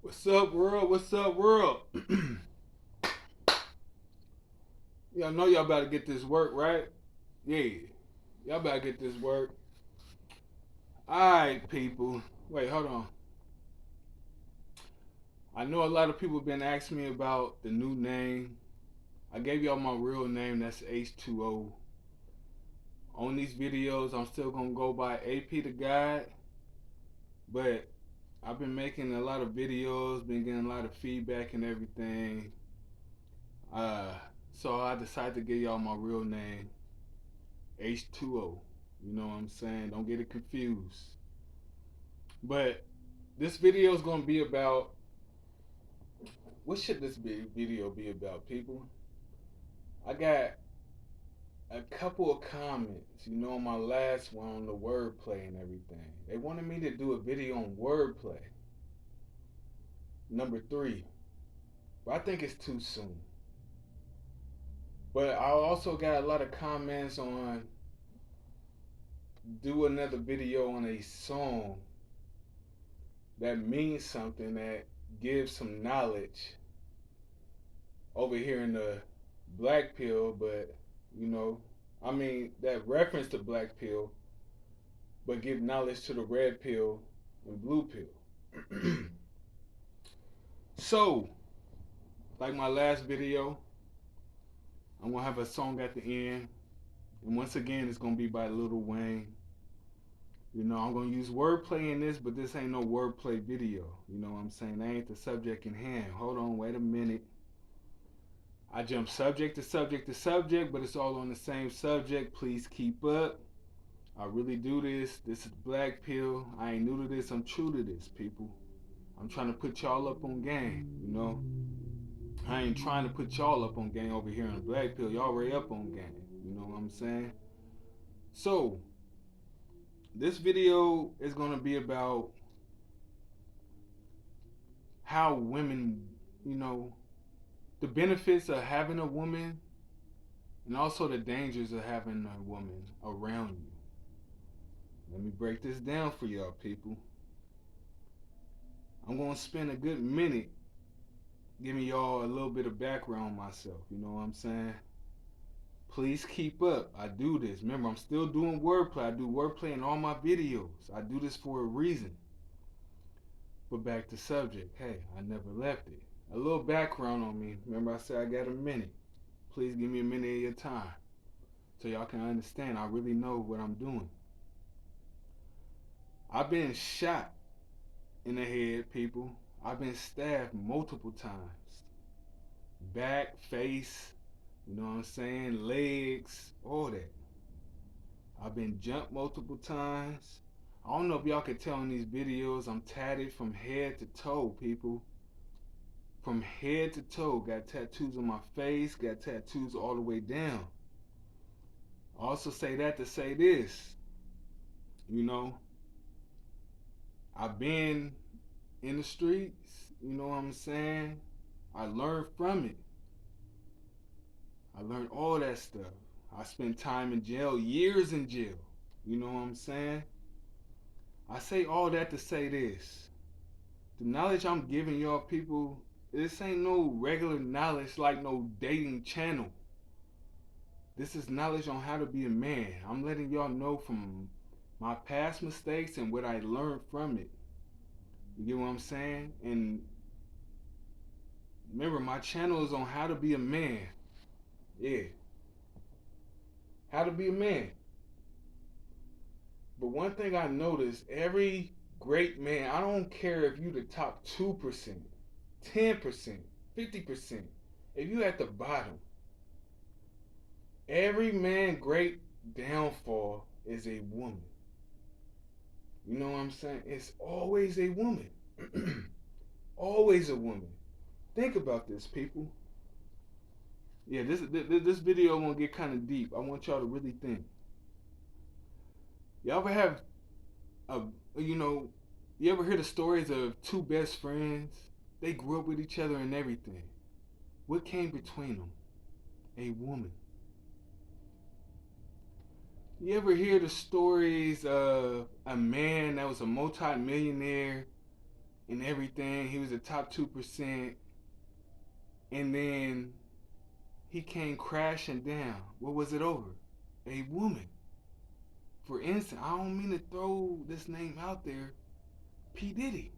What's up, world? What's up, world? Y'all know y'all about to get this work, right? Yeah. Y'all about to get this work. Alright, people. Wait, hold on. I know a lot of people have been asking me about the new name. I gave y'all my real name, that's H20. On these videos, I'm still gonna go by AP the God, but I've been making a lot of videos, been getting a lot of feedback and everything. Uh, so I decided to give y'all my real name, H20. You know what I'm saying? Don't get it confused. But this video is going to be about, what should this video be about, people? I got a couple of comments, on my last one on the wordplay and everything. They wanted me to do a video on wordplay. Number 3. But I think it's too soon. But I also got a lot of comments on do another video on a song that means something, that gives some knowledge over here in the BlackPill, but that reference to BlackPill, but give knowledge to the red pill and blue pill. So, like my last video, I'm gonna have a song at the end, and once again, it's gonna be by Lil Wayne. I'm gonna use wordplay in this, but this ain't no wordplay video. You know what I'm saying? That ain't the subject in hand. Hold on, wait a minute. I jump subject to subject to subject, but it's all on the same subject. Please keep up. I really do this. This is BlackPill. I ain't new to this. I'm true to this, people. I'm trying to put y'all up on game. I ain't trying to put y'all up on game over here on the BlackPill. Y'all already up on game. You know what I'm saying? So, this video is going to be about how women, the benefits of having a woman and also the dangers of having a woman around you. Let me break this down for y'all, people. I'm going to spend a good minute giving y'all a little bit of background on myself. You know what I'm saying? Please keep up. I do this. Remember, I'm still doing wordplay. I do wordplay in all my videos. I do this for a reason. But back to subject. Hey, I never left it. A little background on me. Remember, I said I got a minute. Please give me a minute of your time so y'all can understand. I really know what I'm doing. I've been shot in the head, people. I've been stabbed multiple times. Back, face, you know what I'm saying? Legs, all that. I've been jumped multiple times. I don't know if y'all can tell in these videos, I'm tatted from head to toe, people. From head to toe. Got tattoos on my face, got tattoos all the way down. I also say that to say this. I've been in the streets, you know what I'm saying? I learned from it. I learned all that stuff. I spent time in jail, years in jail. You know what I'm saying? I say all that to say this. The knowledge I'm giving y'all, people, this ain't no regular knowledge like no dating channel. This is knowledge on how to be a man. I'm letting y'all know from my past mistakes and what I learned from it. You get what I'm saying? And remember, my channel is on how to be a man. Yeah. How to be a man. But one thing I noticed, every great man, I don't care if you the top 2%, 10%, 50%, if you at the bottom, every man great downfall is a woman. You know what I'm saying? It's always a woman. Always a woman. Think about this, people. Yeah, this video gonna get kind of deep. I want y'all to really think. Y'all ever have a you ever hear the stories of two best friends? They grew up with each other and everything. What came between them? A woman. You ever hear the stories of a man that was a multi-millionaire and everything. He was a top 2%. And then he came crashing down. What was it over? A woman. For instance, I don't mean to throw this name out there. P. Diddy.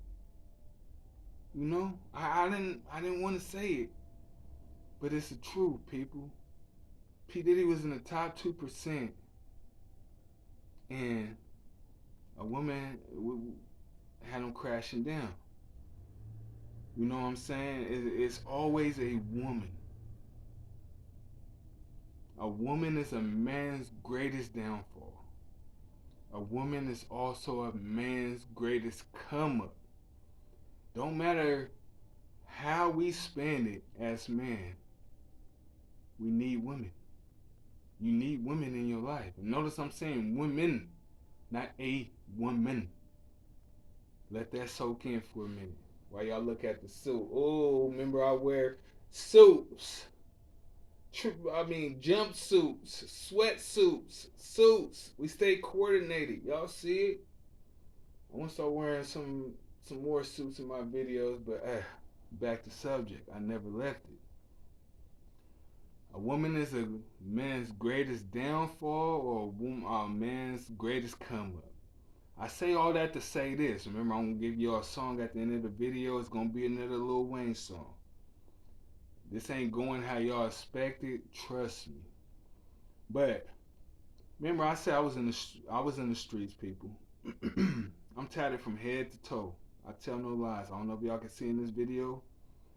You know? I didn't want to say it. But it's the truth, people. P. Diddy was in the top 2%. And a woman had him crashing down. You know what I'm saying? It's always a woman. A woman is a man's greatest downfall. A woman is also a man's greatest come up. Don't matter how we spend it as men, we need women. You need women in your life. And notice I'm saying women, not a woman. Let that soak in for a minute. While y'all look at the suit. Oh, remember I wear suits. Jumpsuits, sweatsuits, suits. We stay coordinated. Y'all see it? I want to start wearing some more suits in my videos, but back to subject. I never left it. A woman is a man's greatest downfall, or a man's greatest come up. I say all that to say this. Remember, I'm gonna give y'all a song at the end of the video. It's gonna be another Lil Wayne song. This ain't going how y'all expected. Trust me. But remember, I said I was in the streets, people. I'm tatted from head to toe. I tell no lies. I don't know if y'all can see in this video.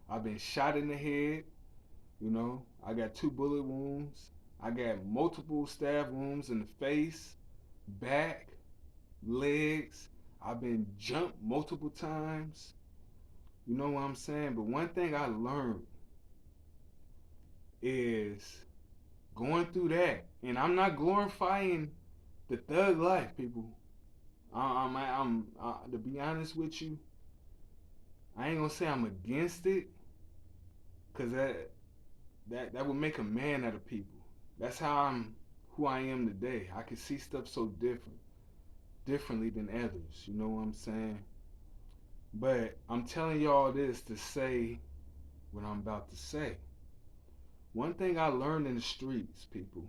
I've been shot in the head. You know, I got 2 bullet wounds. I got multiple stab wounds in the face, back, legs. I've been jumped multiple times. You know what I'm saying? But one thing I learned is going through that, and I'm not glorifying the thug life, people. I'm to be honest with you, I ain't gonna say I'm against it, cause that would make a man out of people. That's how I'm who I am today. I can see stuff so differently than others. You know what I'm saying? But I'm telling y'all this to say what I'm about to say. One thing I learned in the streets, people,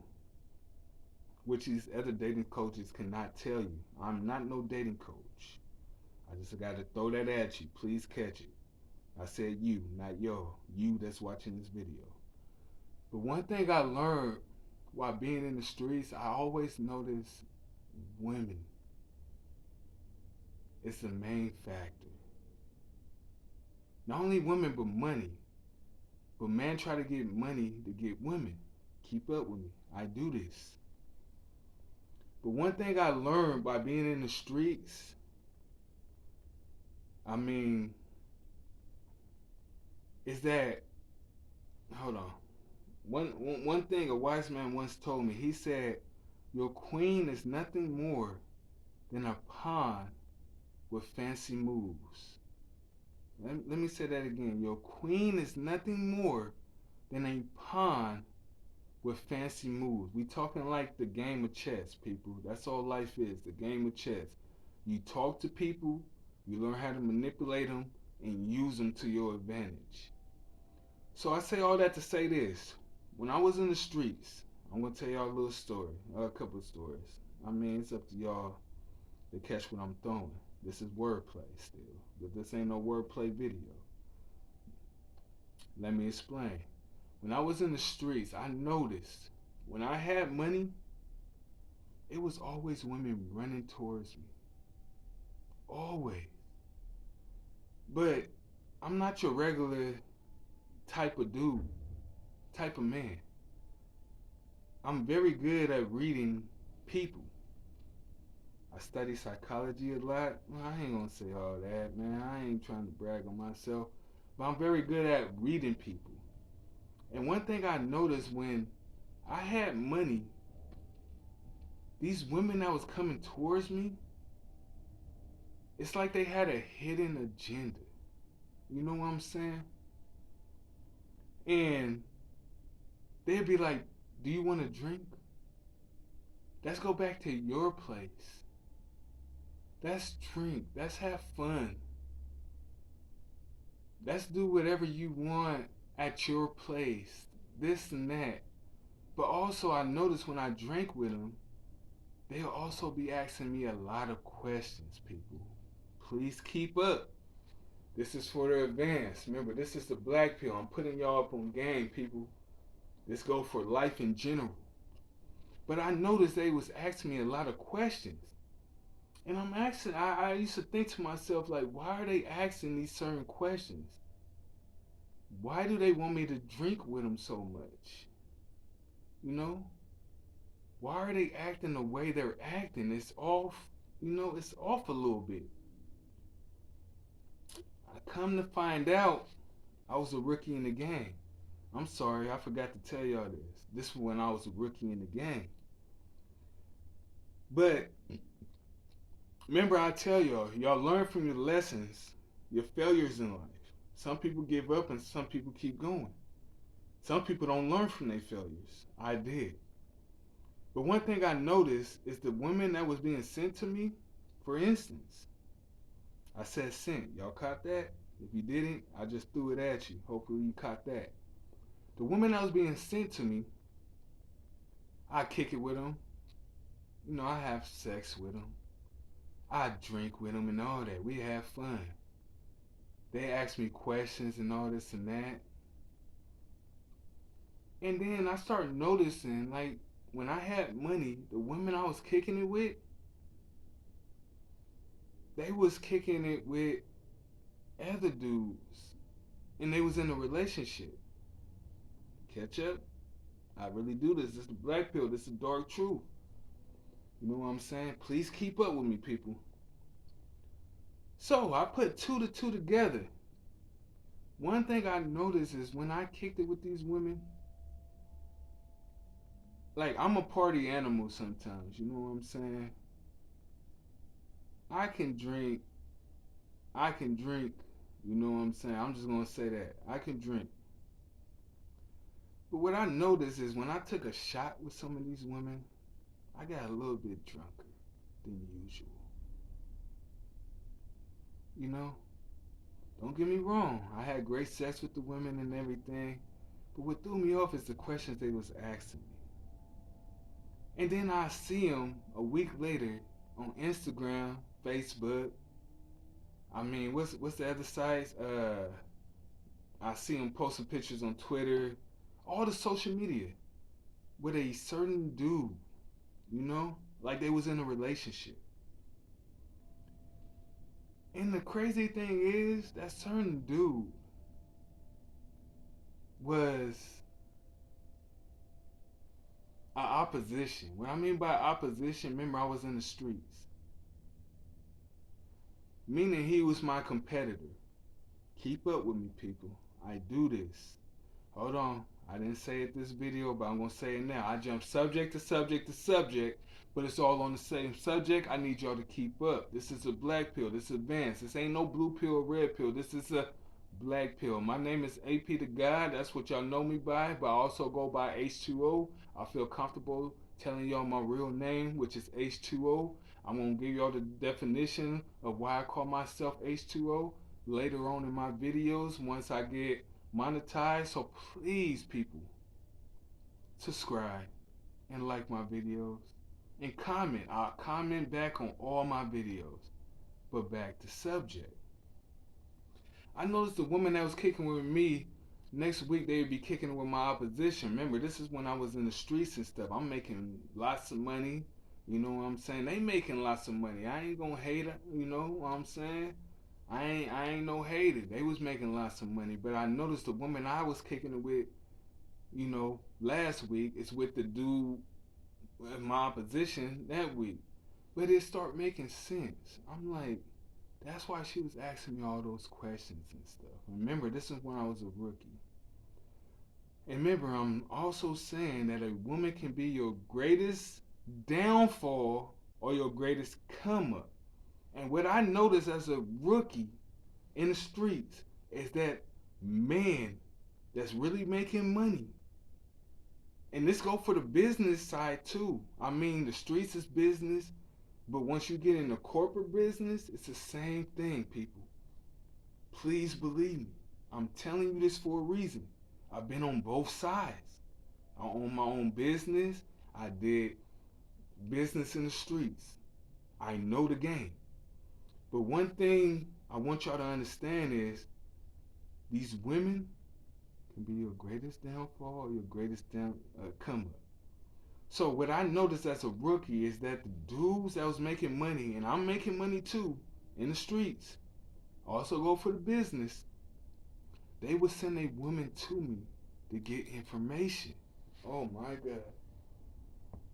which these other dating coaches cannot tell you. I'm not no dating coach. I just got to throw that at you. Please catch it. I said you, not yo. You that's watching this video. But one thing I learned while being in the streets, I always notice women. It's the main factor. Not only women, but money. But men try to get money to get women. Keep up with me. I do this. But one thing I learned by being in the streets, is that, hold on. One thing a wise man once told me, he said, your queen is nothing more than a pawn with fancy moves. Let me say that again. Your queen is nothing more than a pawn with fancy moves. We talking like the game of chess, people. That's all life is, the game of chess. You talk to people, you learn how to manipulate them, and use them to your advantage. So I say all that to say this. When I was in the streets, I'm going to tell y'all a little story, a couple of stories. It's up to y'all to catch what I'm throwing. This is wordplay still, but this ain't no wordplay video. Let me explain. When I was in the streets, I noticed when I had money, it was always women running towards me. Always. But I'm not your regular type of dude, type of man. I'm very good at reading people. I study psychology a lot. Well, I ain't gonna say all that, man. I ain't trying to brag on myself. But I'm very good at reading people. And one thing I noticed when I had money, these women that was coming towards me, it's like they had a hidden agenda. You know what I'm saying? And they'd be like, do you want to drink? Let's go back to your place. Let's drink. Let's have fun. Let's do whatever you want at your place, this and that. But also, I noticed when I drink with them, they'll also be asking me a lot of questions, people. Please keep up. This is for the advance. Remember, this is the black pill. I'm putting y'all up on game, people. This go for life in general. But I noticed they was asking me a lot of questions. And I'm asking, I used to think to myself, like, why are they asking these certain questions? Why do they want me to drink with them so much? You know? Why are they acting the way they're acting? It's off, it's off a little bit. I come to find out I was a rookie in the game. I'm sorry, I forgot to tell y'all this. This was when I was a rookie in the game. But remember, I tell y'all learn from your lessons, your failures in life. Some people give up and some people keep going. Some people don't learn from their failures. I did. But one thing I noticed is the women that was being sent to me, for instance, I said sent. Y'all caught that? If you didn't, I just threw it at you. Hopefully you caught that. The women that was being sent to me, I kick it with them. I have sex with them. I drink with them and all that. We have fun. They ask me questions and all this and that. And then I started noticing, like, when I had money, the women I was kicking it with, they was kicking it with other dudes. And they was in a relationship. Catch up? I really do this. This is the black pill. This is the dark truth. You know what I'm saying? Please keep up with me, people. So I put two to two together. One thing I noticed is when I kicked it with these women, like, I'm a party animal sometimes, you know what I'm saying? I can drink, you know what I'm saying? I'm just gonna say that. I can drink. But what I noticed is when I took a shot with some of these women, I got a little bit drunker than usual. You know? Don't get me wrong, I had great sex with the women and everything, but what threw me off is the questions they was asking me. And then I see them a week later on Instagram, Facebook. I mean, what's the other sites? I see them posting pictures on Twitter, all the social media with a certain dude, like they was in a relationship. And the crazy thing is, that certain dude was a opposition. What I mean by opposition, remember I was in the streets. Meaning he was my competitor. Keep up with me, people. I do this. Hold on. I didn't say it this video, but I'm going to say it now. I jump subject to subject to subject, but it's all on the same subject. I need y'all to keep up. This is a black pill. This is advanced. This ain't no blue pill or red pill. This is a black pill. My name is ApTheGodd. That's what y'all know me by, but I also go by H20. I feel comfortable telling y'all my real name, which is H20. I'm going to give y'all the definition of why I call myself H20 later on in my videos once I get monetized. So please, people, subscribe and like my videos and comment. I'll comment back on all my videos. But back to subject. I noticed the woman that was kicking with me, next week they would be kicking with my opposition. Remember, this is when I was in the streets and stuff. I'm making lots of money. You know what I'm saying? They making lots of money. I ain't gonna hate it. You know what I'm saying? I ain't no hater. They was making lots of money. But I noticed the woman I was kicking it with, last week is with the dude in my opposition that week. But it start making sense. I'm like, that's why she was asking me all those questions and stuff. Remember, this is when I was a rookie. And remember, I'm also saying that a woman can be your greatest downfall or your greatest come up. And what I noticed as a rookie in the streets is that man that's really making money. And this go for the business side too. I mean, the streets is business, but once you get into corporate business, it's the same thing, people. Please believe me. I'm telling you this for a reason. I've been on both sides. I own my own business. I did business in the streets. I know the game. But one thing I want y'all to understand is these women can be your greatest downfall or your greatest come up. So what I noticed as a rookie is that the dudes that was making money, and I'm making money too, in the streets, also go for the business, they would send a woman to me to get information. Oh my God.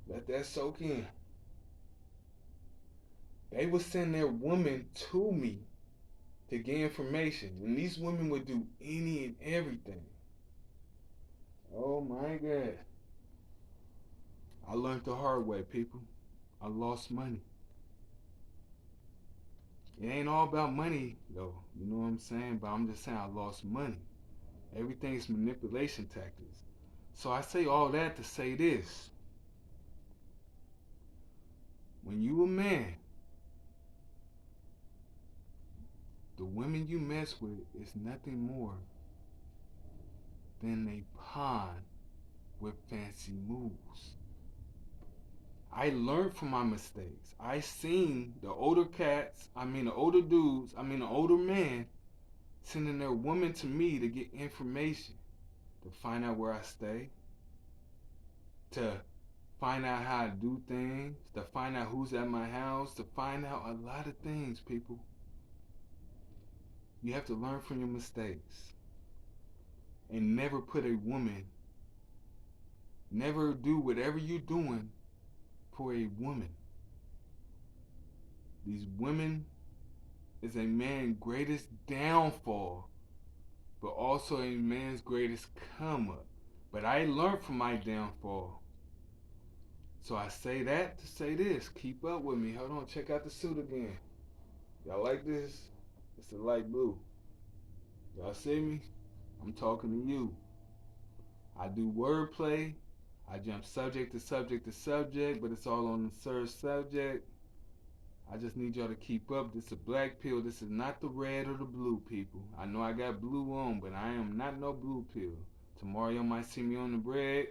Let that soak in. They would send their woman to me to get information. And these women would do any and everything. Oh my God. I learned the hard way, people. I lost money. It ain't all about money, though. You know what I'm saying? But I'm just saying I lost money. Everything's manipulation tactics. So I say all that to say this. When you a man, the women you mess with is nothing more than a pawn with fancy moves. I learned from my mistakes. I seen the older the older dudes, the older men sending their woman to me to get information, to find out where I stay, to find out how I do things, to find out who's at my house, to find out a lot of things, people. You have to learn from your mistakes and never put a woman, never do whatever you're doing for a woman. These women is a man's greatest downfall, but also a man's greatest come up. But I learned from my downfall. So I say that to say this. Keep up with me. Hold on, check out the suit again. Y'all like this? It's the light blue. Y'all see me? I'm talking to you. I do wordplay. I jump subject to subject to subject, but it's all on the third subject. I just need y'all to keep up. This is a black pill. This is not the red or the blue, people. I know I got blue on, but I am not no blue pill. Tomorrow y'all might see me on the red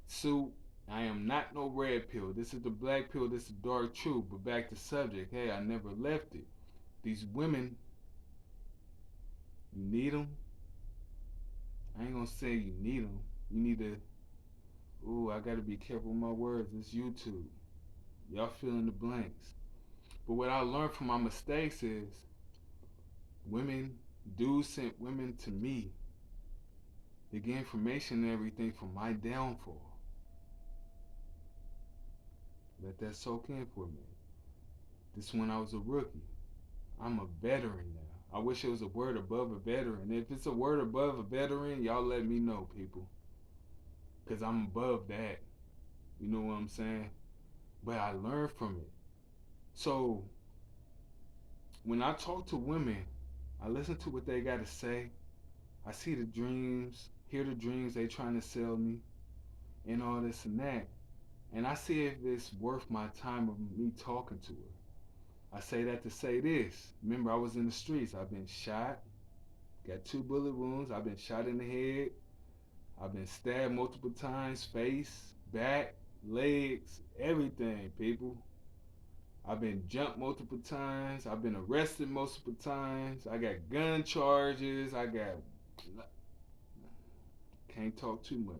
suit. I am not no red pill. This is the black pill. This is dark truth. But back to subject. Hey, I never left it. These women, you need them. I ain't gonna say you need them. You need to. Ooh, I gotta be careful with my words. It's YouTube. Y'all fill in the blanks. But what I learned from my mistakes is dudes sent women to me to get information and everything from my downfall. Let that soak in for a minute. This when I was a rookie. I'm a veteran now. I wish it was a word above a veteran. If it's a word above a veteran, y'all let me know, people. Because I'm above that. You know what I'm saying? But I learned from it. So, when I talk to women, I listen to what they got to say. I see the dreams, hear the dreams they trying to sell me, and all this and that. And I see if it's worth my time of me talking to her. I say that to say this. Remember, I was in the streets. I've been shot, got 2 bullet wounds. I've been shot in the head. I've been stabbed multiple times, face, back, legs, everything, people. I've been jumped multiple times. I've been arrested multiple times. I got gun charges. Can't talk too much.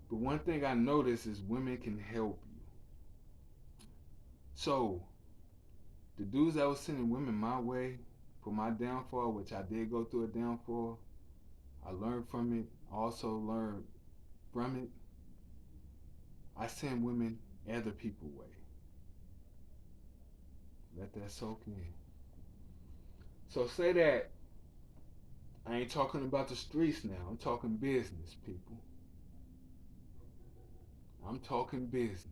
But one thing I notice is women can help you. So, the dudes that was sending women my way for my downfall, which I did go through a downfall, I learned from it. I also learned from it. I send women other people's way. Let that soak in. So say that I ain't talking about the streets now. I'm talking business, people. I'm talking business.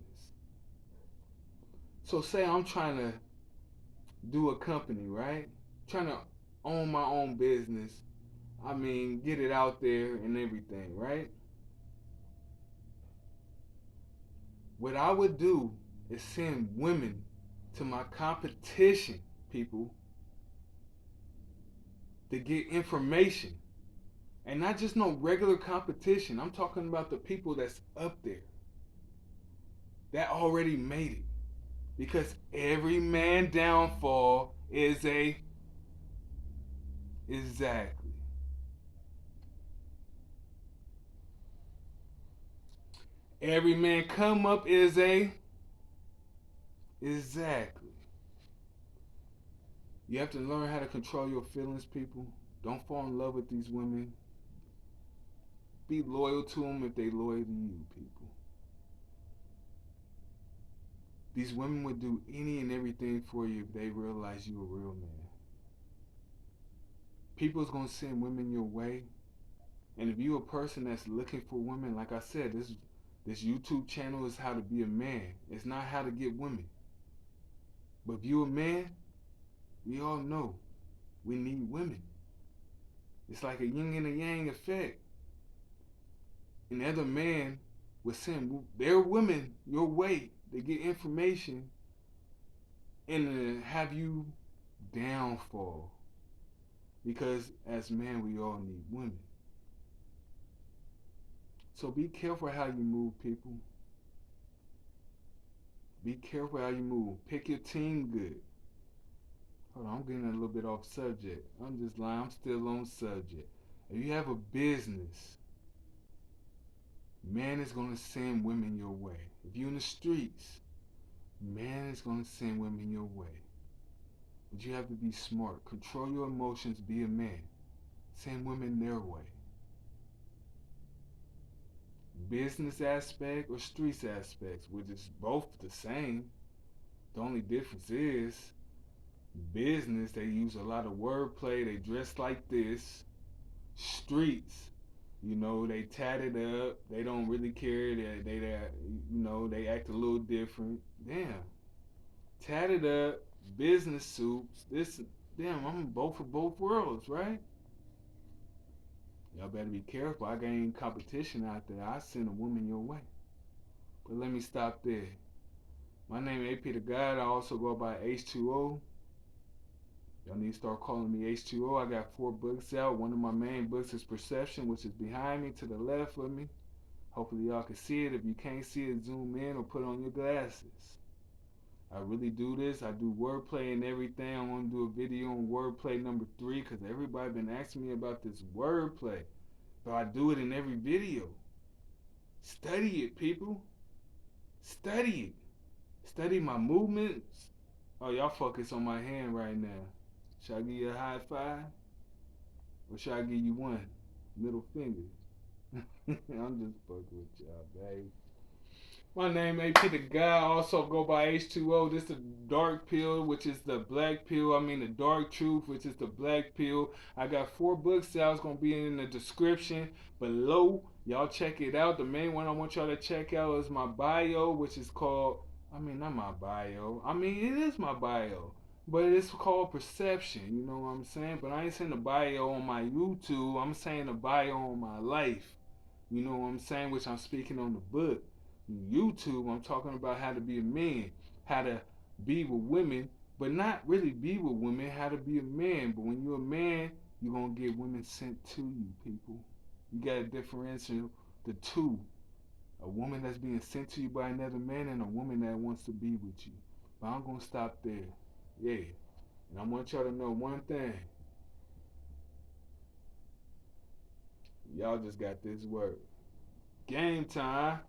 So say I'm trying to do a company, right? Trying to own my own business. Get it out there and everything, right? What I would do is send women to my competition, people, to get information. And not just no regular competition. I'm talking about the people that's up there that already made it. Because every man downfall is a exactly. Every man come up is a exactly. You have to learn how to control your feelings, people. Don't fall in love with these women. Be loyal to them if they loyal to you, people. These women would do any and everything for you if they realize you a real man. People's gonna send women your way, and if you a person that's looking for women, like I said, this YouTube channel is how to be a man. It's not how to get women. But if you a man, we all know we need women. It's like a yin and a yang effect. And the other man will send their women your way to get information and to have you downfall. Because as men, we all need women. So be careful how you move, people. Be careful how you move. Pick your team good. Hold on, I'm getting a little bit off subject. I'm just lying. I'm still on subject. If you have a business, man is going to send women your way. If you're in the streets, man is going to send women your way. But you have to be smart. Control your emotions. Be a man. Send women their way. Business aspect or streets aspects, which is both the same. The only difference is business, they use a lot of wordplay. They dress like this. Streets, they tat it up. They don't really care. They act a little different. Damn, tatted up, business suits. This, damn, I'm both for both worlds, right? Y'all better be careful. I got any competition out there. I send a woman your way. But let me stop there. My name is ApTheGodd. I also go by H20. Y'all need to start calling me H20. I got 4 books out. One of my main books is Perception, which is behind me to the left of me. Hopefully y'all can see it. If you can't see it, zoom in or put on your glasses. I really do this. I do wordplay and everything. I want to do a video on wordplay number 3 because everybody been asking me about this wordplay. But I do it in every video. Study it, people. Study it. Study my movements. Oh, y'all focus on my hand right now. Should I give you a high five? Or should I give you one? Middle finger. I'm just fucking with y'all, babe. My name ApTheGodd. I also go by H20. This is the dark pill, which is the black pill. I mean the dark truth, which is the black pill. I got 4 books out. It's going to be in the description below. Y'all check it out. The main one I want y'all to check out is my bio, which is called, not my bio. It is my bio. But it's called Perception, you know what I'm saying? But I ain't saying the bio on my YouTube. I'm saying the bio on my life. You know what I'm saying? Which I'm speaking on the book. YouTube, I'm talking about how to be a man, how to be with women, but not really be with women, how to be a man. But when you're a man, you're going to get women sent to you, people. You got to differentiate the two. A woman that's being sent to you by another man and a woman that wants to be with you. But I'm going to stop there. Yeah. And I want y'all to know one thing. Y'all just got this word. Game time.